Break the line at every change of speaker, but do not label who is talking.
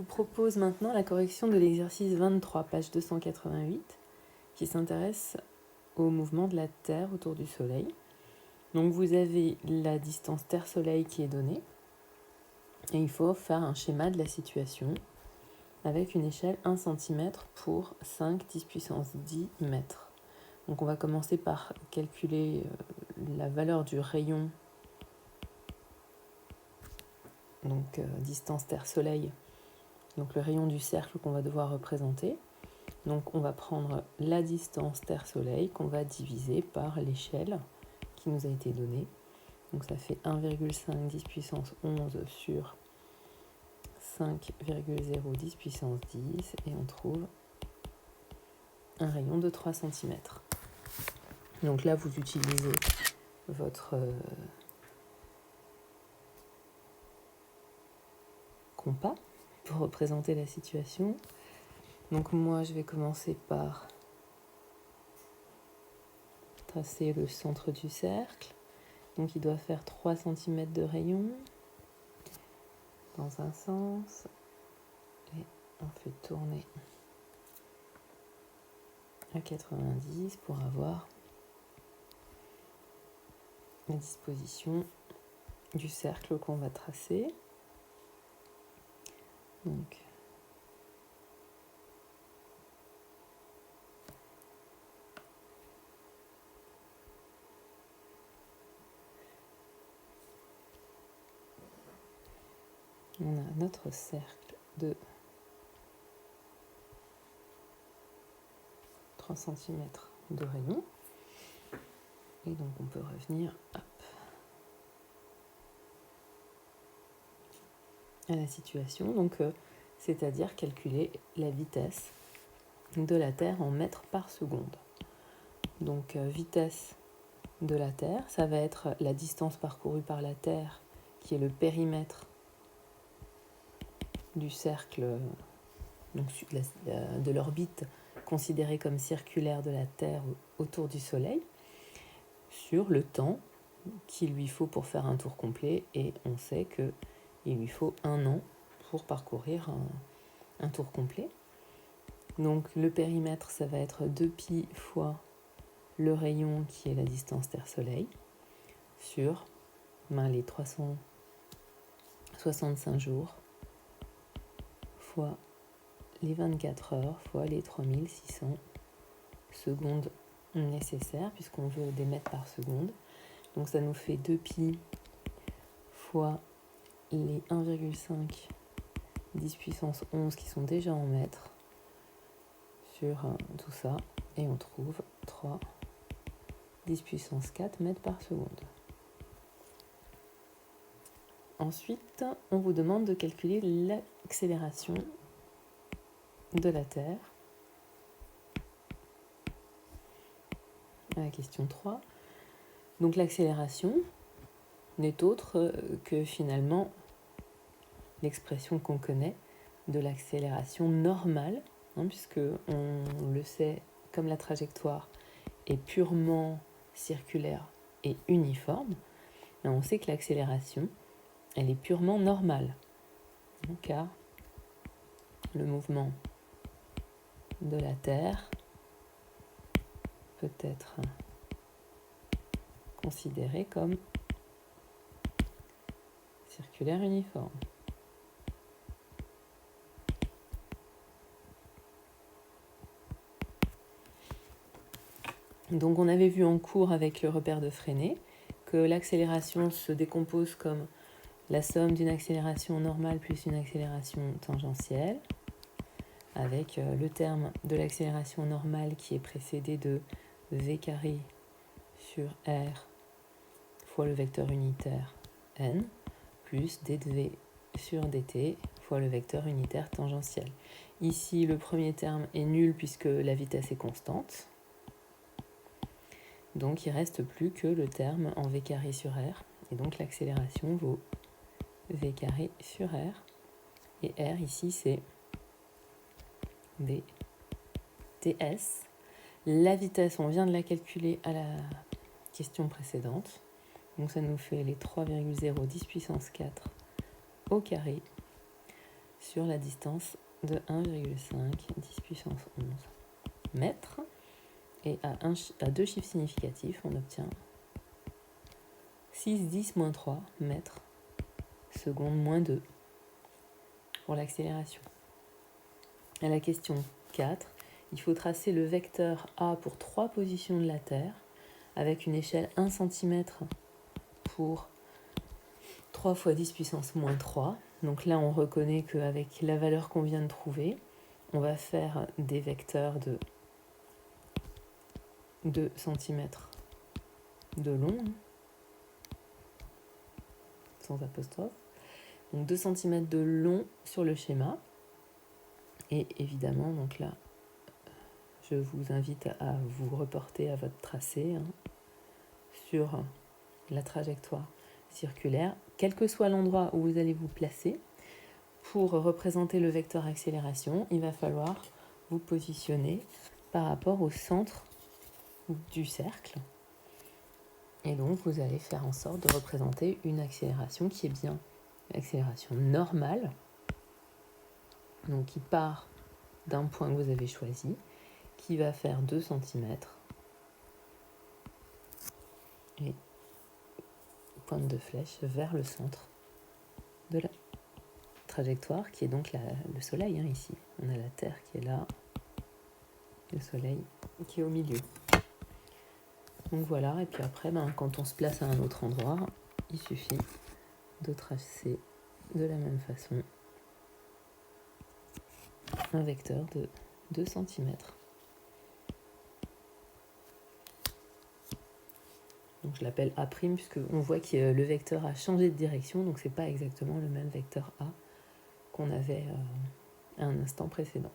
Je vous propose maintenant la correction de l'exercice 23, page 288, qui s'intéresse au mouvement de la Terre autour du Soleil. Donc vous avez la distance Terre-Soleil qui est donnée, et il faut faire un schéma de la situation avec une échelle 1 cm pour 5 10 puissance 10 mètres. Donc on va commencer par calculer la valeur du rayon, donc distance Terre-Soleil, donc le rayon du cercle qu'on va devoir représenter. Donc on va prendre la distance Terre-Soleil qu'on va diviser par l'échelle qui nous a été donnée. Donc ça fait 1,5 10 puissance 11 sur 5,0 10 puissance 10 et on trouve un rayon de 3 cm. Donc là vous utilisez votre compas pour représenter la situation. Donc moi je vais commencer par tracer le centre du cercle. Donc il doit faire 3 cm de rayon dans un sens et on fait tourner à 90 pour avoir la disposition du cercle qu'on va tracer. Donc on a notre cercle de 3 cm de rayon. Et donc on peut revenir à la situation, donc c'est-à-dire calculer la vitesse de la Terre en mètres par seconde. Donc vitesse de la Terre, ça va être la distance parcourue par la Terre, qui est le périmètre du cercle, donc de l'orbite considérée comme circulaire de la Terre autour du Soleil, sur le temps qu'il lui faut pour faire un tour complet, et on sait qu'il lui faut 1 an pour parcourir un tour complet. Donc le périmètre, ça va être 2π fois le rayon qui est la distance Terre-Soleil sur les 365 jours fois les 24 heures fois les 3600 secondes nécessaires, puisqu'on veut des mètres par seconde. Donc ça nous fait 2π fois les 1,5 10 puissance 11 qui sont déjà en mètres sur tout ça, et on trouve 3 10 puissance 4 mètres par seconde. Ensuite, on vous demande de calculer l'accélération de la Terre. À la question 3. Donc l'accélération n'est autre que finalement l'expression qu'on connaît de l'accélération normale, puisque on le sait, comme la trajectoire est purement circulaire et uniforme, on sait que l'accélération, elle est purement normale, car le mouvement de la Terre peut être considéré comme circulaire uniforme. Donc on avait vu en cours avec le repère de Freinet que l'accélération se décompose comme la somme d'une accélération normale plus une accélération tangentielle, avec le terme de l'accélération normale qui est précédé de v carré sur r fois le vecteur unitaire n, plus d de v sur dt fois le vecteur unitaire tangentiel. Ici, le premier terme est nul puisque la vitesse est constante. Donc il ne reste plus que le terme en v carré sur r, et donc l'accélération vaut v carré sur r, et r ici c'est vts. La vitesse, on vient de la calculer à la question précédente, donc ça nous fait les 3,0 10 puissance 4 au carré sur la distance de 1,5 10 puissance 11 mètres. Et à deux chiffres significatifs, on obtient 6 10 moins 3 mètres seconde moins 2 pour l'accélération. À la question 4, il faut tracer le vecteur A pour 3 positions de la Terre avec une échelle 1 cm pour 3 fois 10 puissance moins 3. Donc là, on reconnaît qu'avec la valeur qu'on vient de trouver, on va faire des vecteurs de 2 cm de long, sans apostrophe. Donc 2 cm de long sur le schéma. Et évidemment, donc là, je vous invite à vous reporter à votre tracé sur la trajectoire circulaire, quel que soit l'endroit où vous allez vous placer. Pour représenter le vecteur accélération, il va falloir vous positionner par rapport au centre du cercle. Et donc, vous allez faire en sorte de représenter une accélération qui est bien l'accélération normale, donc qui part d'un point que vous avez choisi, qui va faire 2 cm et pointe de flèche vers le centre de la trajectoire, qui est donc le soleil ici. On a la Terre qui est là, le soleil qui est au milieu. Donc voilà, et puis après, quand on se place à un autre endroit, il suffit de tracer de la même façon un vecteur de 2 cm. Donc je l'appelle A', puisqu'on voit que le vecteur a changé de direction, donc c'est pas exactement le même vecteur A qu'on avait à un instant précédent.